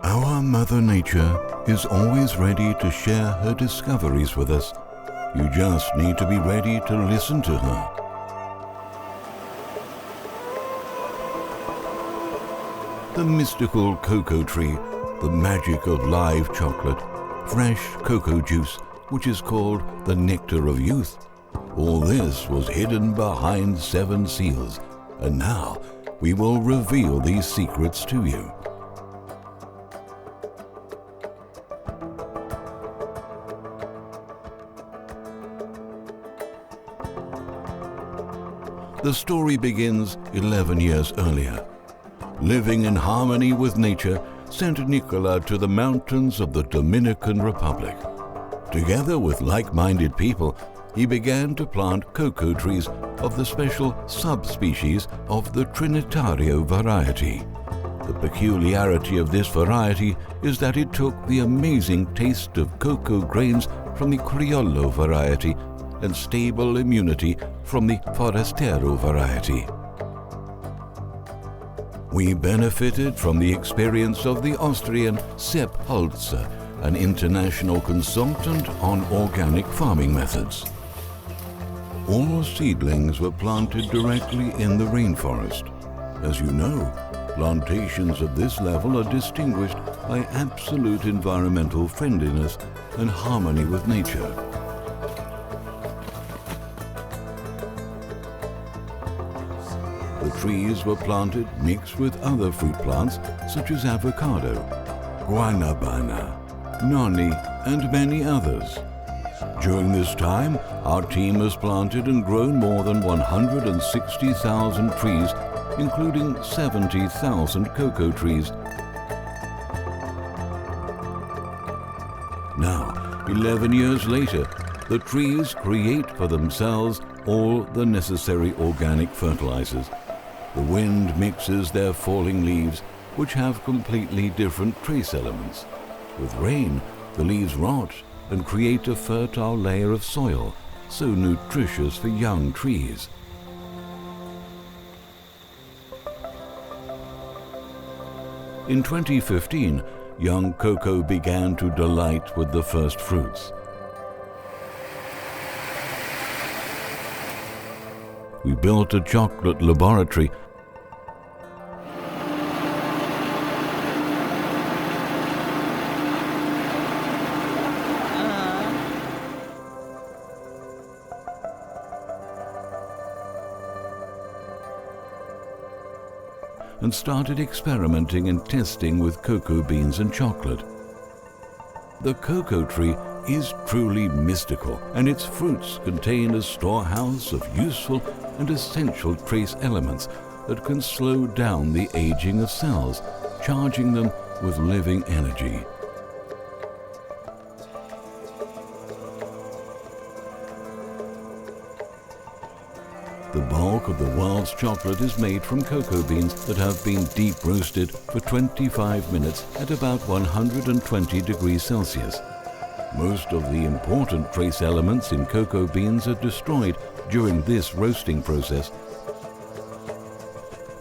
Our Mother Nature is always ready to share her discoveries with us. You just need to be ready to listen to her. The mystical cocoa tree, the magic of live chocolate, fresh cocoa juice, which is called the nectar of youth. All this was hidden behind 7 seals, and now we will reveal these secrets to you. The story begins 11 years earlier. Living in harmony with nature sent Nikola to the mountains of the Dominican Republic. Together with like-minded people, he began to plant cocoa trees of the special subspecies of the Trinitario variety. The peculiarity of this variety is that it took the amazing taste of cocoa grains from the Criollo variety and stable immunity from the Forastero variety. We benefited from the experience of the Austrian Sepp Holzer, an international consultant on organic farming methods. All seedlings were planted directly in the rainforest. As you know, plantations of this level are distinguished by absolute environmental friendliness and harmony with nature. The trees were planted mixed with other fruit plants such as avocado, guanabana, noni, and many others. During this time, our team has planted and grown more than 160,000 trees, including 70,000 cocoa trees. Now, 11 years later, the trees create for themselves all the necessary organic fertilizers. The wind mixes their falling leaves, which have completely different trace elements. With rain, the leaves rot and create a fertile layer of soil, so nutritious for young trees. In 2015, young cocoa began to delight with the first fruits. We built a chocolate laboratory and started experimenting and testing with cocoa beans and chocolate. The cocoa tree is truly mystical, and its fruits contain a storehouse of useful and essential trace elements that can slow down the aging of cells, charging them with living energy. The bulk of the world's chocolate is made from cocoa beans that have been deep roasted for 25 minutes at about 120 degrees Celsius. Most of the important trace elements in cocoa beans are destroyed during this roasting process.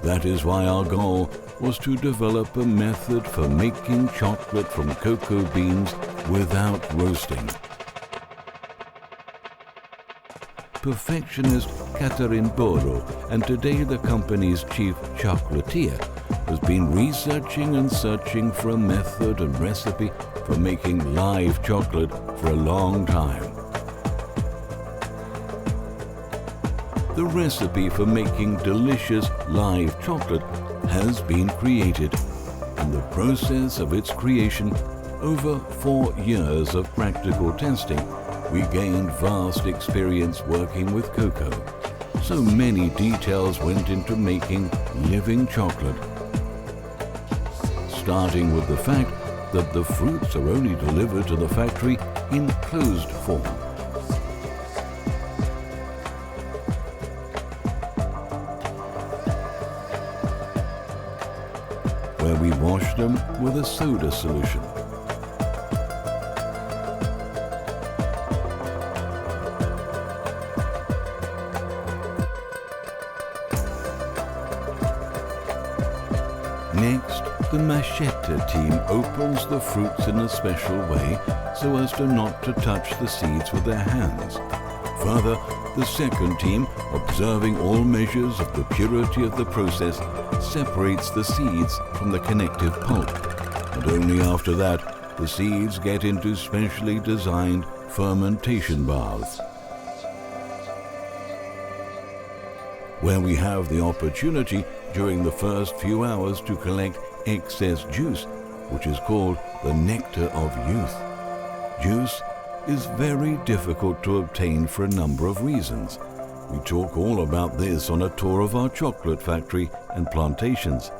That is why our goal was to develop a method for making chocolate from cocoa beans without roasting. Perfectionist Catherine Boro, and today the company's chief chocolatier, has been researching and searching for a method and recipe for making live chocolate for a long time. The recipe for making delicious live chocolate has been created. In the process of its creation, over 4 years of practical testing, we gained vast experience working with cocoa. So many details went into making living chocolate. Starting with the fact that the fruits are only delivered to the factory in closed form. Where we wash them with a soda solution. Next, The machete team opens the fruits in a special way so as to not to touch the seeds with their hands. Further, the second team, observing all measures of the purity of the process, separates the seeds from the connective pulp, and only after that the seeds get into specially designed fermentation baths, where we have the opportunity during the first few hours to collect excess juice, which is called the nectar of youth. Juice is very difficult to obtain for a number of reasons. We talk all about this on a tour of our chocolate factory and plantations.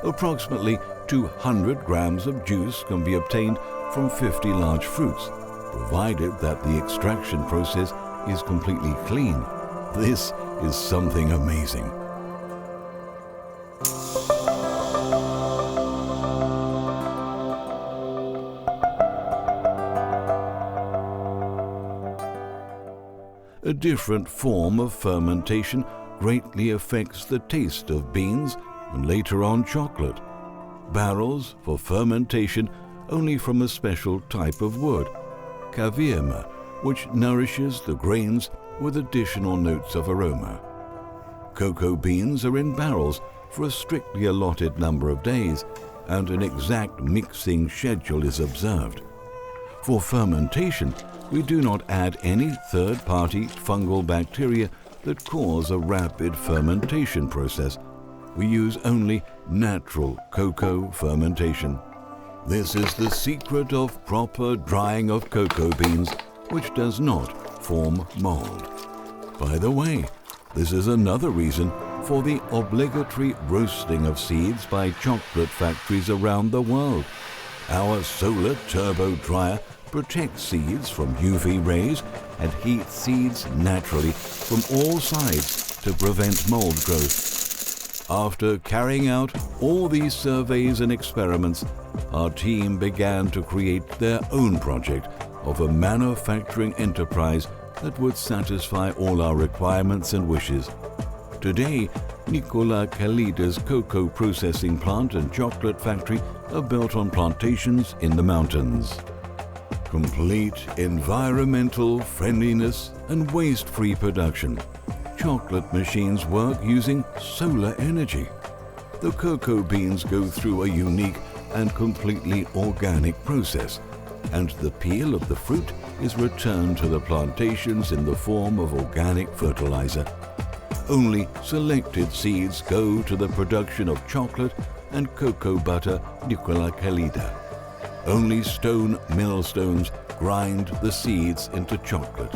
Approximately 200 grams of juice can be obtained from 50 large fruits, provided that the extraction process is completely clean. This is something amazing. A different form of fermentation greatly affects the taste of beans and later on chocolate. Barrels for fermentation only from a special type of wood, caviema, which nourishes the grains with additional notes of aroma. Cocoa beans are in barrels for a strictly allotted number of days, and an exact mixing schedule is observed. For fermentation, we do not add any third-party fungal bacteria that cause a rapid fermentation process. We use only natural cocoa fermentation. This is the secret of proper drying of cocoa beans, which does not form mold. By the way, this is another reason for the obligatory roasting of seeds by chocolate factories around the world. Our solar turbo dryer protects seeds from UV rays and heats seeds naturally from all sides to prevent mold growth. After carrying out all these surveys and experiments, our team began to create their own project of a manufacturing enterprise that would satisfy all our requirements and wishes. Today, Nikola Kalida's cocoa processing plant and chocolate factory are built on plantations in the mountains. Complete environmental friendliness and waste-free production. Chocolate machines work using solar energy. The cocoa beans go through a unique and completely organic process, and the peel of the fruit is returned to the plantations in the form of organic fertilizer. Only selected seeds go to the production of chocolate and cocoa butter Nikola Kalida. Only stone millstones grind the seeds into chocolate.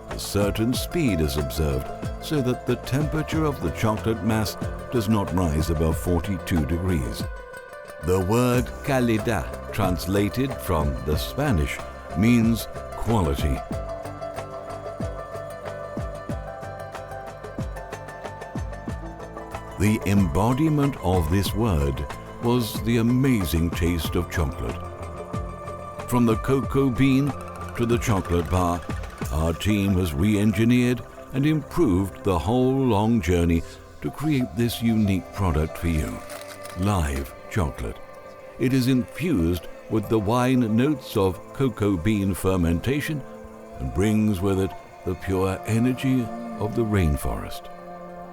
A certain speed is observed so that the temperature of the chocolate mass does not rise above 42 degrees. The word calidad, translated from the Spanish, means quality. The embodiment of this word was the amazing taste of chocolate. From the cocoa bean to the chocolate bar, our team has re-engineered and improved the whole long journey to create this unique product for you, live chocolate. It is infused with the wine notes of cocoa bean fermentation and brings with it the pure energy of the rainforest.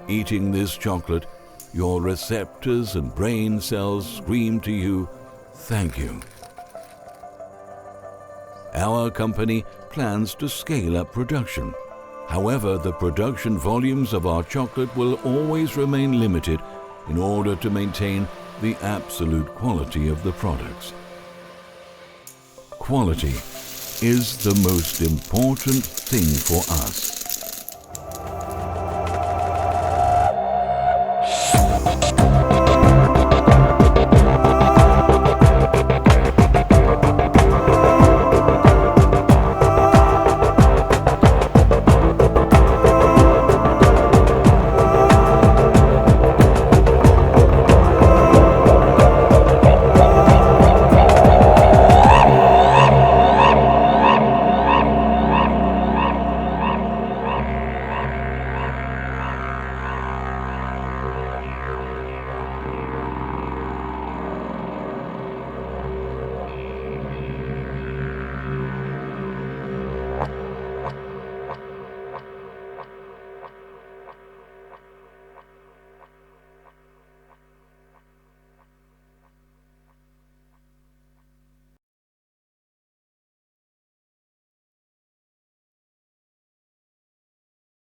Eating this chocolate, your receptors and brain cells scream to you, "Thank you." Our company plans to scale up production. However, the production volumes of our chocolate will always remain limited in order to maintain the absolute quality of the products. Quality is the most important thing for us.